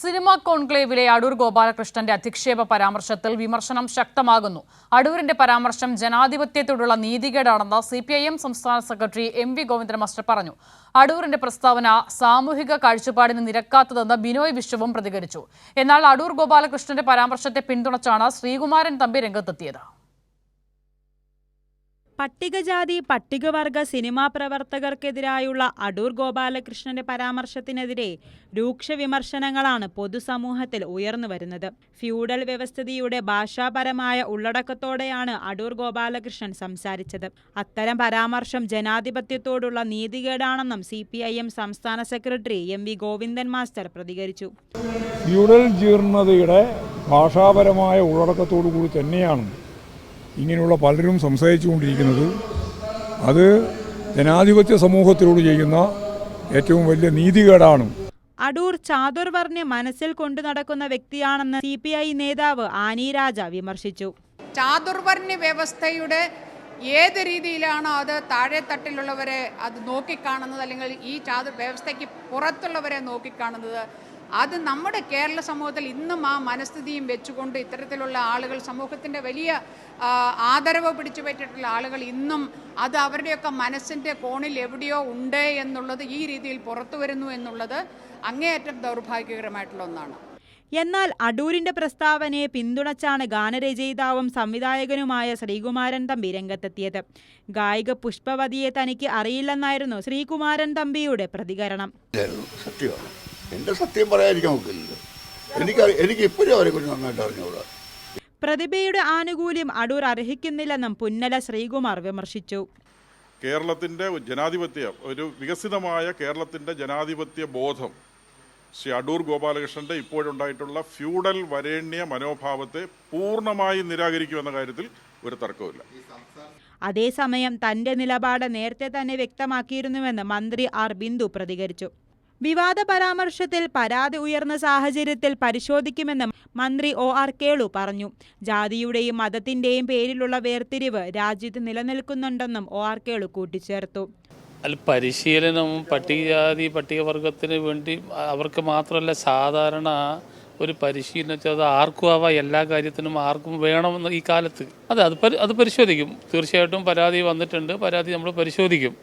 Cinema കോൺക്ലേവിലെ Adoor ഗോപാലകൃഷ്ണന്റെ അധിക്ഷേപ പരാമർശത്തിൽ വിമർശനം ശക്തമാകുന്നു. അടൂരിന്റെ പരാമർശം ജനാധിപത്യത്തോടുള്ള നീതികേടാണെന്ന് CPIM സംസ്ഥാന സെക്രട്ടറി MV ഗോവിന്ദൻ മാസ്റ്റർ പറഞ്ഞു. അടൂരിന്റെ പ്രസ്താവന സാമൂഹിക കാഴ്ചപ്പാടിന് നിരക്കാത്തതെന്ന് ബിനോയ് വിശ്വവും പ്രതികരിച്ചു. എന്നാൽ അടൂർ ഗോപാലകൃഷ്ണന്റെ പരാമർശത്തെ പിന്തുണച്ചാണ് ശ്രീകുമാരൻ തമ്പി രംഗത്തെത്തിയത്. പട്ടികജാതി പട്ടികവർഗ സിനിമാ പ്രവർത്തകർക്കെതിരായുള്ള അടൂർ ഗോപാലകൃഷ്ണന്റെ പരാമർശത്തിനെതിരെ രൂക്ഷ വിമർശനങ്ങളാണ് പൊതുസമൂഹത്തിൽ ഉയർന്നുവരുന്നത്. ഫ്യൂഡൽ വ്യവസ്ഥിതിയുടെ ഭാഷാപരമായ ഉള്ളടക്കത്തോടെയാണ് അടൂർ ഗോപാലകൃഷ്ണൻ സംസാരിച്ചത്. അത്തരം പരാമർശം ജനാധിപത്യത്തോടുള്ള നീതികേടാണെന്നും CPIM സംസ്ഥാന സെക്രട്ടറി MV ഗോവിന്ദൻ മാസ്റ്റർ പ്രതികരിച്ചു. ഫ്യൂഡൽ ജീർണതയുടെ ഭാഷാപരമായ ഉള്ളടക്കത്തോടു കൂടി തന്നെയാണ് ഇങ്ങനെയുള്ള പലരും സംസാരിച്ചുകൊണ്ടിരിക്കുന്നത്. അത് ജനാധിപത്യ സമൂഹത്തിലൂടെ ചെയ്യുന്ന ഏറ്റവും വലിയ നീതികേടാണ്. അടൂർ ചാതുർവർണ്ണ മനസ്സിൽ കൊണ്ടു നടക്കുന്ന വ്യക്തിയാണെന്ന് CPI നേതാവ് ആനി രാജ വിമർശിച്ചു. ചാതുർവർണ്ണ വ്യവസ്ഥയുടെ ഏത് രീതിയിലാണോ അത് താഴെത്തട്ടിലുള്ളവരെ അത് നോക്കിക്കാണുന്നത്, അല്ലെങ്കിൽ ഈ വ്യവസ്ഥയ്ക്ക് പുറത്തുള്ളവരെ നോക്കിക്കാണുന്നത്, അത് നമ്മുടെ കേരള സമൂഹത്തിൽ ഇന്നും ആ മനസ്ഥിതിയും വെച്ചുകൊണ്ട് ഇത്തരത്തിലുള്ള ആളുകൾ, സമൂഹത്തിൻ്റെ വലിയ ആദരവ് പിടിച്ചു പറ്റിയിട്ടുള്ള ആളുകൾ ഇന്നും അത് അവരുടെയൊക്കെ മനസ്സിൻ്റെ കോണിൽ എവിടെയോ ഉണ്ട് എന്നുള്ളത് ഈ രീതിയിൽ പുറത്തു വരുന്നു എന്നുള്ളത് അങ്ങേയറ്റം ദൗർഭാഗ്യകരമായിട്ടുള്ള ഒന്നാണ്. എന്നാൽ അടൂരിന്റെ പ്രസ്താവനയെ പിന്തുണച്ചാണ് ഗാനരചയിതാവും സംവിധായകനുമായ ശ്രീകുമാരൻ തമ്പി രംഗത്തെത്തിയത്. ഗായിക പുഷ്പവതിയെ തനിക്ക് അറിയില്ലെന്നായിരുന്നു ശ്രീകുമാരൻ തമ്പിയുടെ പ്രതികരണം. എന്റെ സത്യം പറയാതിരിക്കാൻ നോക്കില്ലല്ലോ. എനിക്ക് ഇപ്പോഴും അവരെ കുറിച്ച് നന്നായിട്ട് അറിഞ്ഞുകൂടാ. പ്രതിഭയുടെ ആനുകൂല്യം അടൂർ അർഹിക്കുന്നില്ലെന്നും പുന്നല ശ്രീകുമാർ വിമർശിച്ചു. കേരളത്തിന്റെ ജനാധിപത്യം, ഒരു വികസിതമായ കേരളത്തിന്റെ ജനാധിപത്യ ബോധം ശ്രീ അടൂർ ഗോപാലകൃഷ്ണന്റെ ഇപ്പോഴുണ്ടായിട്ടുള്ള ഫ്യൂഡൽ വരേണ്യ മനോഭാവത്തെ പൂർണ്ണമായി നിരാകരിക്കുമെന്ന കാര്യത്തിൽ ഒരു തർക്കവുമില്ല. അതേസമയം തന്റെ നിലപാട് നേരത്തെ തന്നെ വ്യക്തമാക്കിയിരുന്നുവെന്ന് മന്ത്രി R ബിന്ദു പ്രതികരിച്ചു. വിവാദ പരാമർശത്തിൽ പരാതി ഉയർന്ന സാഹചര്യത്തിൽ പരിശോധിക്കുമെന്ന് മന്ത്രി OR കേളു പറഞ്ഞു. ജാതിയുടെയും മതത്തിന്റെയും പേരിലുള്ള വേർതിരിവ് രാജ്യത്ത് നിലനിൽക്കുന്നുണ്ടെന്നും OR കേളു കൂട്ടിച്ചേർത്തു. പരിശീലനം പട്ടികജാതി പട്ടികവർഗത്തിന് വേണ്ടി അവർക്ക് മാത്രമല്ല, സാധാരണ ഒരു പരിശീലനം വെച്ചാൽ ആർക്കും ആവാം, എല്ലാ കാര്യത്തിനും ആർക്കും വേണമെന്ന് ഈ കാലത്ത് അത് പരിശോധിക്കും. തീർച്ചയായിട്ടും പരാതി വന്നിട്ടുണ്ട്, പരാതി നമ്മൾ പരിശോധിക്കും.